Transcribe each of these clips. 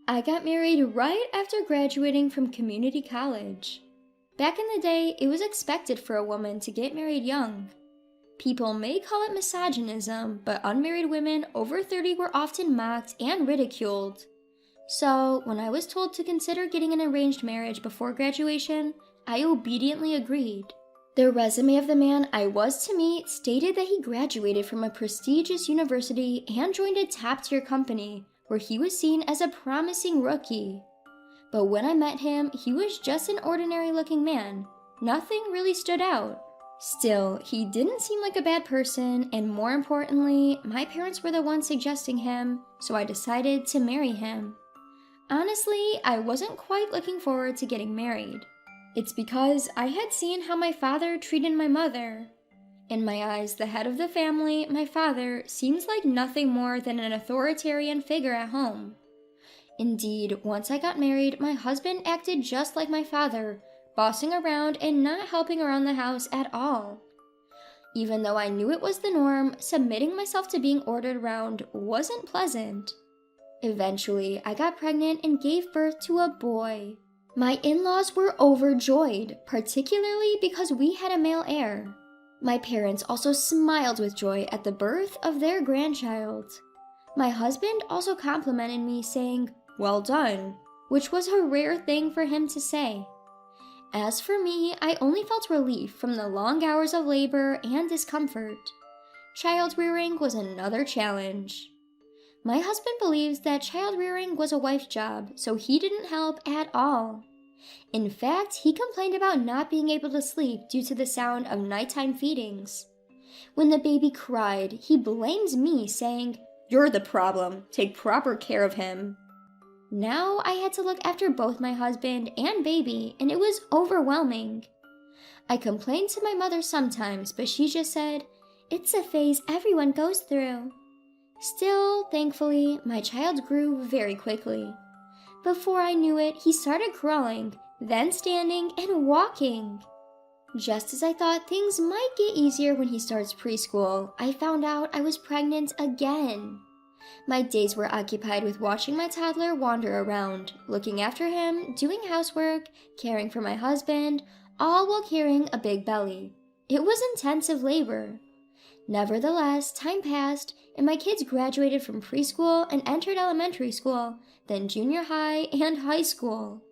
I got married right after graduating from community college. Back in the day, it was expected for a woman to get married young. People may call it misogynism, but unmarried women over 30 were often mocked and ridiculed. So, when I was told to consider getting an arranged marriage before graduation, I obediently agreed. The resume of the man I was to meet stated that he graduated from a prestigious university and joined a top-tier company, where he was seen as a promising rookie. But when I met him, he was just an ordinary-looking man. Nothing really stood out. Still, he didn't seem like a bad person, and more importantly, my parents were the ones suggesting him, so I decided to marry him. Honestly, I wasn't quite looking forward to getting married. It's because I had seen how my father treated my mother. In my eyes, the head of the family, my father, seems like nothing more than an authoritarian figure at home. Indeed, once I got married, my husband acted just like my father, bossing around and not helping around the house at all. Even though I knew it was the norm, submitting myself to being ordered around wasn't pleasant. Eventually, I got pregnant and gave birth to a boy. My in-laws were overjoyed, particularly because we had a male heir. My parents also smiled with joy at the birth of their grandchild. My husband also complimented me, saying, "Well done," which was a rare thing for him to say. As for me, I only felt relief from the long hours of labor and discomfort. Child rearing was another challenge. My husband believes that child rearing was a wife's job, so he didn't help at all. In fact, he complained about not being able to sleep due to the sound of nighttime feedings. When the baby cried, he blamed me, saying, "You're the problem. Take proper care of him." Now I had to look after both my husband and baby, and it was overwhelming. I complained to my mother sometimes, but she just said, "It's a phase everyone goes through." Still, thankfully, my child grew very quickly. Before I knew it, he started crawling, then standing and walking. Just as I thought things might get easier when he starts preschool, I found out I was pregnant again. My days were occupied with watching my toddler wander around, looking after him, doing housework, caring for my husband, all while carrying a big belly. It was intensive labor. Nevertheless, time passed, and my kids graduated from preschool and entered elementary school, then junior high and high school.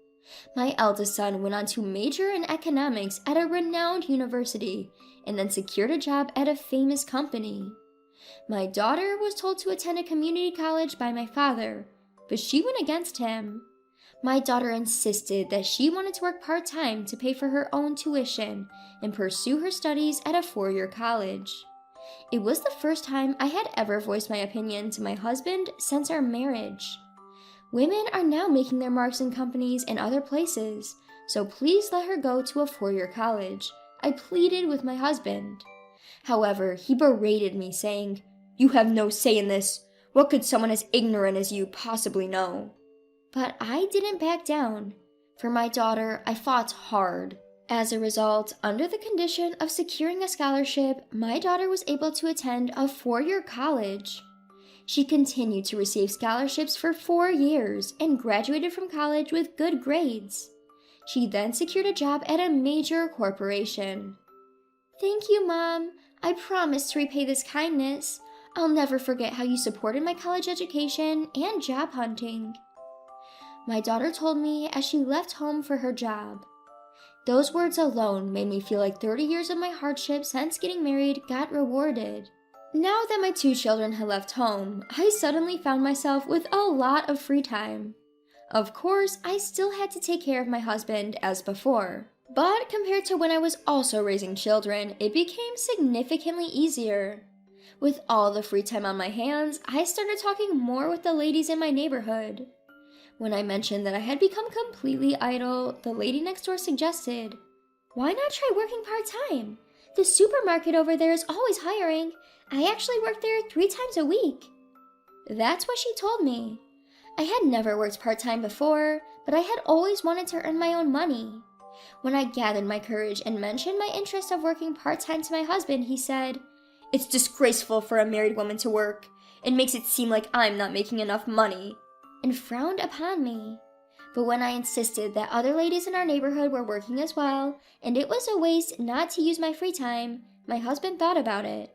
My eldest son went on to major in economics at a renowned university, and then secured a job at a famous company. My daughter was told to attend a community college by my father, but she went against him. My daughter insisted that she wanted to work part-time to pay for her own tuition and pursue her studies at a 4-year college. It was the first time I had ever voiced my opinion to my husband since our marriage. Women are now making their marks in companies and other places, so please let her go to a 4-year college, I pleaded with my husband. However, he berated me, saying, "You have no say in this. What could someone as ignorant as you possibly know?" But I didn't back down. For my daughter, I fought hard. As a result, under the condition of securing a scholarship, my daughter was able to attend a 4-year college. She continued to receive scholarships for 4 years and graduated from college with good grades. She then secured a job at a major corporation. "Thank you, Mom. I promise to repay this kindness. I'll never forget how you supported my college education and job hunting." My daughter told me as she left home for her job. Those words alone made me feel like 30 years of my hardship since getting married got rewarded. Now that my 2 children had left home, I suddenly found myself with a lot of free time. Of course, I still had to take care of my husband as before, but compared to when I was also raising children, it became significantly easier. With all the free time on my hands, I started talking more with the ladies in my neighborhood. When I mentioned that I had become completely idle, the lady next door suggested, "Why not try working part-time? The supermarket over there is always hiring. I actually work there 3 times a week." That's what she told me. I had never worked part-time before, but I had always wanted to earn my own money. When I gathered my courage and mentioned my interest of working part-time to my husband, he said, "It's disgraceful for a married woman to work. It makes it seem like I'm not making enough money." and frowned upon me. But when I insisted that other ladies in our neighborhood were working as well, and it was a waste not to use my free time, my husband thought about it.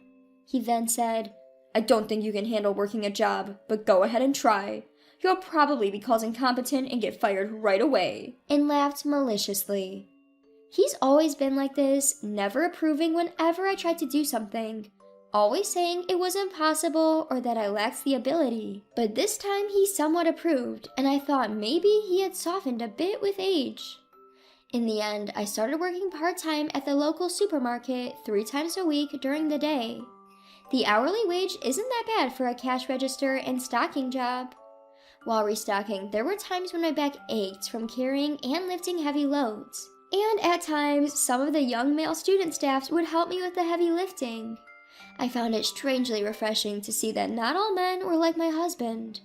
He then said, "I don't think you can handle working a job, but go ahead and try. You'll probably be called incompetent and get fired right away," and laughed maliciously. He's always been like this, never approving whenever I tried to do something, always saying it was impossible or that I lacked the ability. But this time he somewhat approved, and I thought maybe he had softened a bit with age. In the end, I started working part-time at the local supermarket 3 times a week during the day. The hourly wage isn't that bad for a cash register and stocking job. While restocking, there were times when my back ached from carrying and lifting heavy loads. And at times, some of the young male student staffs would help me with the heavy lifting. I found it strangely refreshing to see that not all men were like my husband.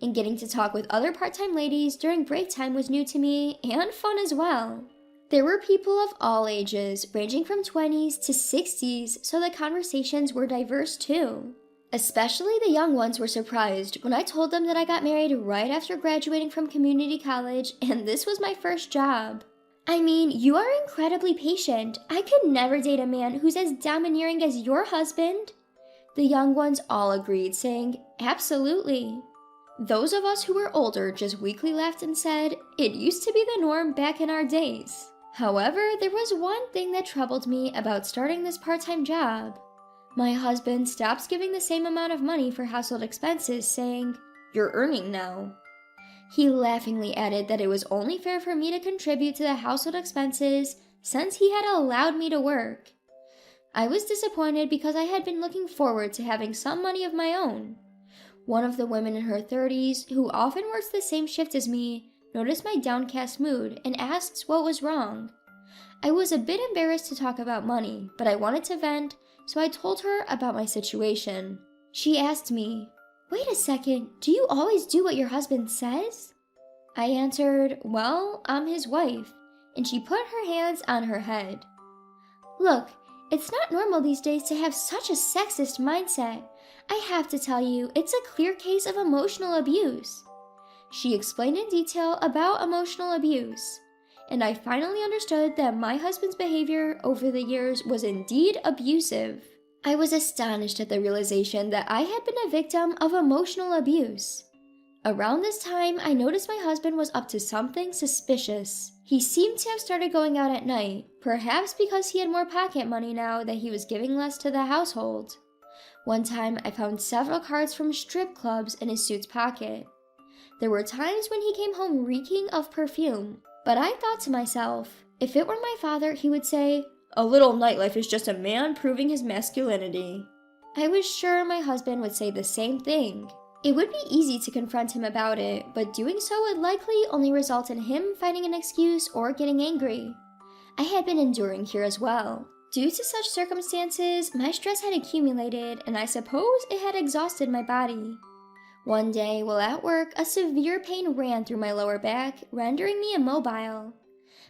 And getting to talk with other part-time ladies during break time was new to me and fun as well. There were people of all ages, ranging from 20s to 60s, so the conversations were diverse too. Especially the young ones were surprised when I told them that I got married right after graduating from community college and this was my first job. "I mean, you are incredibly patient. I could never date a man who's as domineering as your husband." The young ones all agreed, saying, "Absolutely." Those of us who were older just weakly laughed and said, "It used to be the norm back in our days." However, there was one thing that troubled me about starting this part-time job. My husband stops giving the same amount of money for household expenses, saying, "You're earning now." He laughingly added that it was only fair for me to contribute to the household expenses since he had allowed me to work. I was disappointed because I had been looking forward to having some money of my own. One of the women in her 30s, who often works the same shift as me, noticed my downcast mood and asked what was wrong. I was a bit embarrassed to talk about money, but I wanted to vent, so I told her about my situation. She asked me, "Wait a second, do you always do what your husband says?" I answered, "Well, I'm his wife," and she put her hands on her head. "Look, it's not normal these days to have such a sexist mindset. I have to tell you, it's a clear case of emotional abuse." She explained in detail about emotional abuse, and I finally understood that my husband's behavior over the years was indeed abusive. I was astonished at the realization that I had been a victim of emotional abuse. Around this time, I noticed my husband was up to something suspicious. He seemed to have started going out at night, perhaps because he had more pocket money now that he was giving less to the household. One time, I found several cards from strip clubs in his suit's pocket. There were times when he came home reeking of perfume, but I thought to myself, if it were my father, he would say, "A little nightlife is just a man proving his masculinity." I was sure my husband would say the same thing. It would be easy to confront him about it, but doing so would likely only result in him finding an excuse or getting angry. I had been enduring here as well. Due to such circumstances, my stress had accumulated, and I suppose it had exhausted my body. One day, while at work, a severe pain ran through my lower back, rendering me immobile.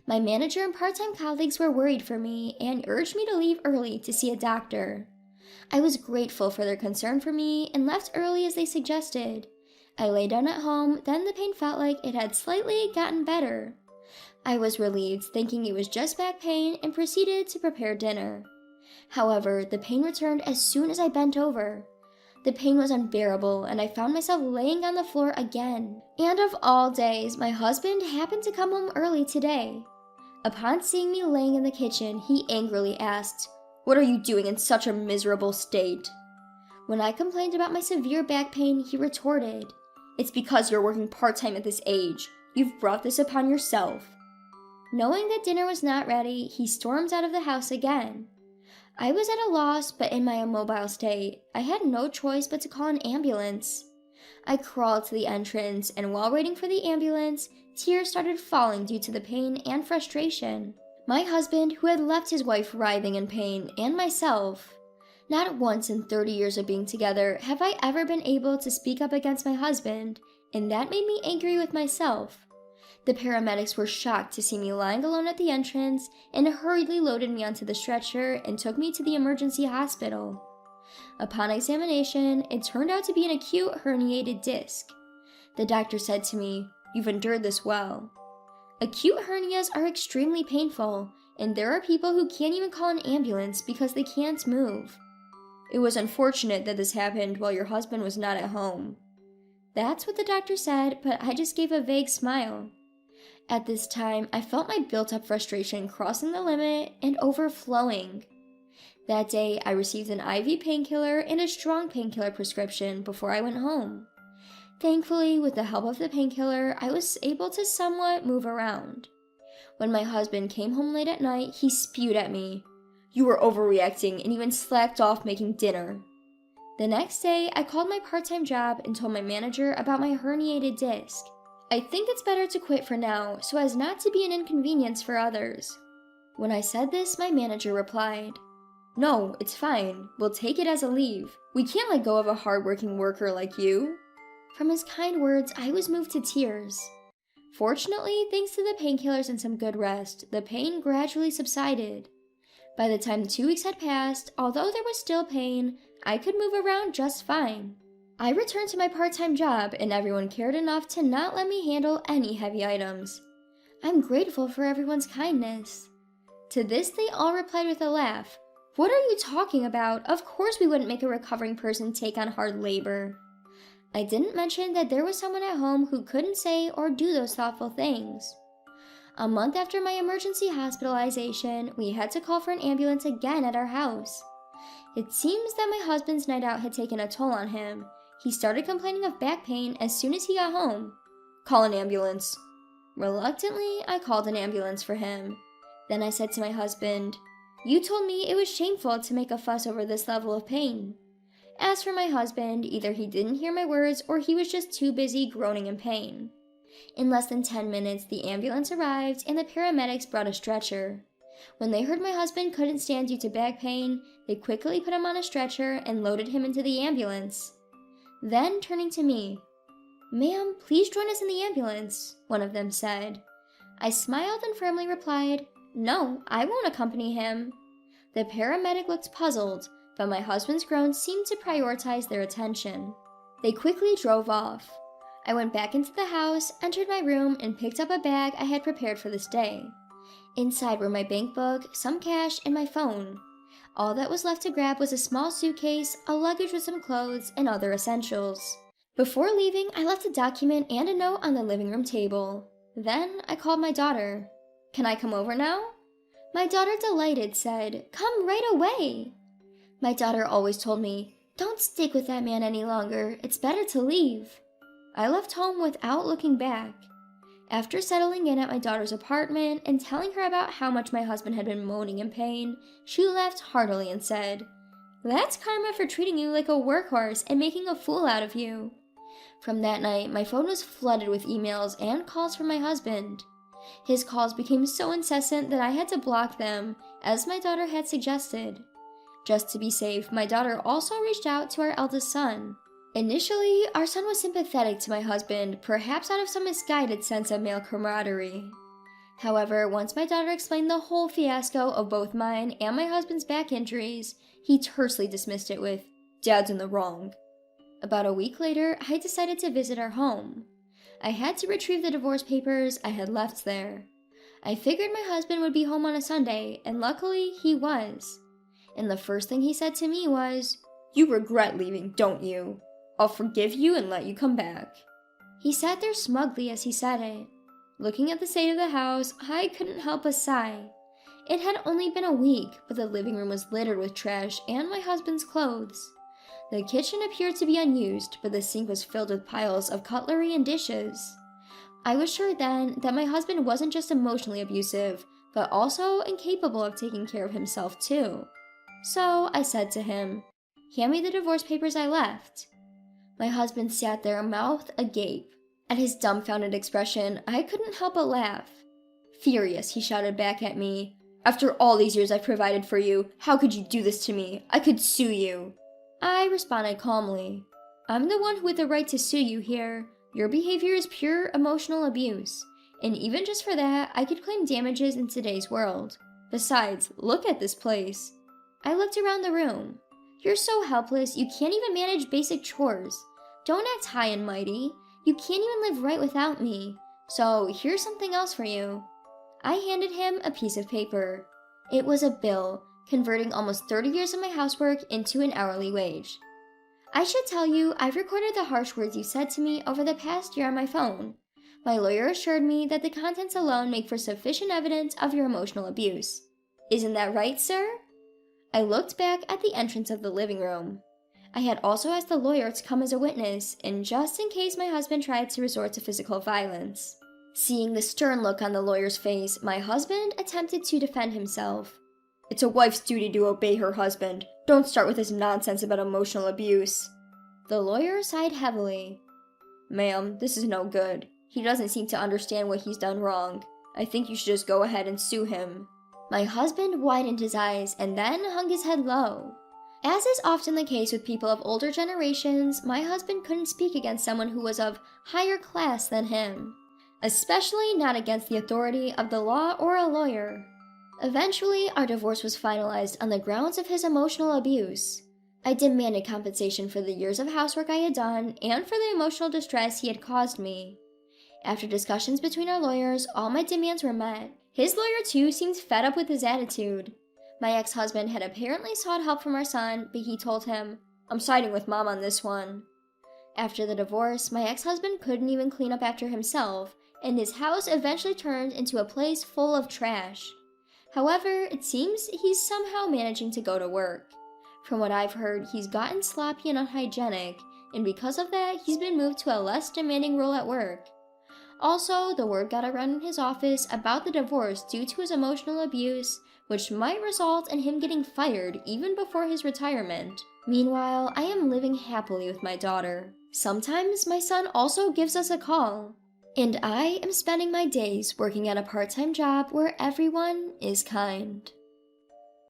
My manager and part-time colleagues were worried for me and urged me to leave early to see a doctor. I was grateful for their concern for me and left early as they suggested. I lay down at home, then the pain felt like it had slightly gotten better. I was relieved, thinking it was just back pain, and proceeded to prepare dinner. However, the pain returned as soon as I bent over. The pain was unbearable, and I found myself laying on the floor again. And of all days, my husband happened to come home early today. Upon seeing me laying in the kitchen, he angrily asked, "What are you doing in such a miserable state?" When I complained about my severe back pain, he retorted, "It's because you're working part-time at this age. You've brought this upon yourself." Knowing that dinner was not ready, he stormed out of the house again. I was at a loss, but in my immobile state, I had no choice but to call an ambulance. I crawled to the entrance, and while waiting for the ambulance, tears started falling due to the pain and frustration. My husband, who had left his wife writhing in pain, and myself. Not once in 30 years of being together have I ever been able to speak up against my husband, and that made me angry with myself. The paramedics were shocked to see me lying alone at the entrance and hurriedly loaded me onto the stretcher and took me to the emergency hospital. Upon examination, it turned out to be an acute herniated disc. The doctor said to me, "You've endured this well." Acute hernias are extremely painful, and there are people who can't even call an ambulance because they can't move. "It was unfortunate that this happened while your husband was not at home." That's what the doctor said, but I just gave a vague smile. At this time, I felt my built-up frustration crossing the limit and overflowing. That day, I received an IV painkiller and a strong painkiller prescription before I went home. Thankfully, with the help of the painkiller, I was able to somewhat move around. When my husband came home late at night, he spewed at me, "You were overreacting and even slacked off making dinner." The next day, I called my part-time job and told my manager about my herniated disc. "I think it's better to quit for now, so as not to be an inconvenience for others." When I said this, my manager replied, "No, it's fine. We'll take it as a leave. We can't let go of a hard-working worker like you." From his kind words, I was moved to tears. Fortunately, thanks to the painkillers and some good rest, the pain gradually subsided. By the time 2 weeks had passed, although there was still pain, I could move around just fine. I returned to my part-time job, and everyone cared enough to not let me handle any heavy items. I'm grateful for everyone's kindness. To this, they all replied with a laugh, "What are you talking about? Of course we wouldn't make a recovering person take on hard labor." I didn't mention that there was someone at home who couldn't say or do those thoughtful things. A month after my emergency hospitalization, we had to call for an ambulance again at our house. It seems that my husband's night out had taken a toll on him. He started complaining of back pain as soon as he got home. "Call an ambulance." Reluctantly, I called an ambulance for him. Then I said to my husband, "You told me it was shameful to make a fuss over this level of pain." As for my husband, either he didn't hear my words or he was just too busy groaning in pain. In less than 10 minutes, the ambulance arrived and the paramedics brought a stretcher. When they heard my husband couldn't stand due to back pain, they quickly put him on a stretcher and loaded him into the ambulance. Then, turning to me, "Ma'am, please join us in the ambulance," one of them said. I smiled and firmly replied, "No, I won't accompany him." The paramedic looked puzzled, but my husband's groans seemed to prioritize their attention. They quickly drove off. I went back into the house, entered my room, and picked up a bag I had prepared for this day. Inside were my bank book, some cash, and my phone. All that was left to grab was a small suitcase, a luggage with some clothes, and other essentials. Before leaving, I left a document and a note on the living room table. Then I called my daughter. "Can I come over now?" My daughter, delighted, said, "Come right away." My daughter always told me, "Don't stick with that man any longer. It's better to leave." I left home without looking back. After settling in at my daughter's apartment and telling her about how much my husband had been moaning in pain, she laughed heartily and said, "That's karma for treating you like a workhorse and making a fool out of you." From that night, my phone was flooded with emails and calls from my husband. His calls became so incessant that I had to block them, as my daughter had suggested. Just to be safe, my daughter also reached out to our eldest son. Initially, our son was sympathetic to my husband, perhaps out of some misguided sense of male camaraderie. However, once my daughter explained the whole fiasco of both mine and my husband's back injuries, he tersely dismissed it with, "Dad's in the wrong." About a week later, I decided to visit our home. I had to retrieve the divorce papers I had left there. I figured my husband would be home on a Sunday, and luckily, he was. And the first thing he said to me was, "You regret leaving, don't you? I'll forgive you and let you come back." He sat there smugly as he said it. Looking at the state of the house, I couldn't help but sigh. It had only been a week, but the living room was littered with trash and my husband's clothes. The kitchen appeared to be unused, but the sink was filled with piles of cutlery and dishes. I was sure then that my husband wasn't just emotionally abusive, but also incapable of taking care of himself too. So I said to him, "Hand me the divorce papers I left." My husband sat there, mouth agape. At his dumbfounded expression, I couldn't help but laugh. Furious, he shouted back at me, "After all these years I've provided for you, how could you do this to me? I could sue you." I responded calmly, "I'm the one with the right to sue you here. Your behavior is pure emotional abuse, and even just for that, I could claim damages in today's world. Besides, look at this place." I looked around the room. "You're so helpless, you can't even manage basic chores. Don't act high and mighty. You can't even live right without me, so here's something else for you. I handed him a piece of paper. It was a bill, converting almost 30 years of my housework into an hourly wage. I should tell you, I've recorded the harsh words you said to me over the past year on my phone. My lawyer assured me that the contents alone make for sufficient evidence of your emotional abuse. Isn't that right, sir? I looked back at the entrance of the living room. I had also asked the lawyer to come as a witness, and just in case my husband tried to resort to physical violence. Seeing the stern look on the lawyer's face, my husband attempted to defend himself. It's a wife's duty to obey her husband. Don't start with this nonsense about emotional abuse. The lawyer sighed heavily. Ma'am, this is no good. He doesn't seem to understand what he's done wrong. I think you should just go ahead and sue him. My husband widened his eyes and then hung his head low. As is often the case with people of older generations, my husband couldn't speak against someone who was of higher class than him, especially not against the authority of the law or a lawyer. Eventually, our divorce was finalized on the grounds of his emotional abuse. I demanded compensation for the years of housework I had done and for the emotional distress he had caused me. After discussions between our lawyers, all my demands were met. His lawyer, too, seemed fed up with his attitude. My ex-husband had apparently sought help from our son, but he told him, I'm siding with Mom on this one. After the divorce, my ex-husband couldn't even clean up after himself, and his house eventually turned into a place full of trash. However, it seems he's somehow managing to go to work. From what I've heard, he's gotten sloppy and unhygienic, and because of that, he's been moved to a less demanding role at work. Also, the word got around in his office about the divorce due to his emotional abuse, which might result in him getting fired even before his retirement. Meanwhile, I am living happily with my daughter. Sometimes my son also gives us a call. And I am spending my days working at a part-time job where everyone is kind.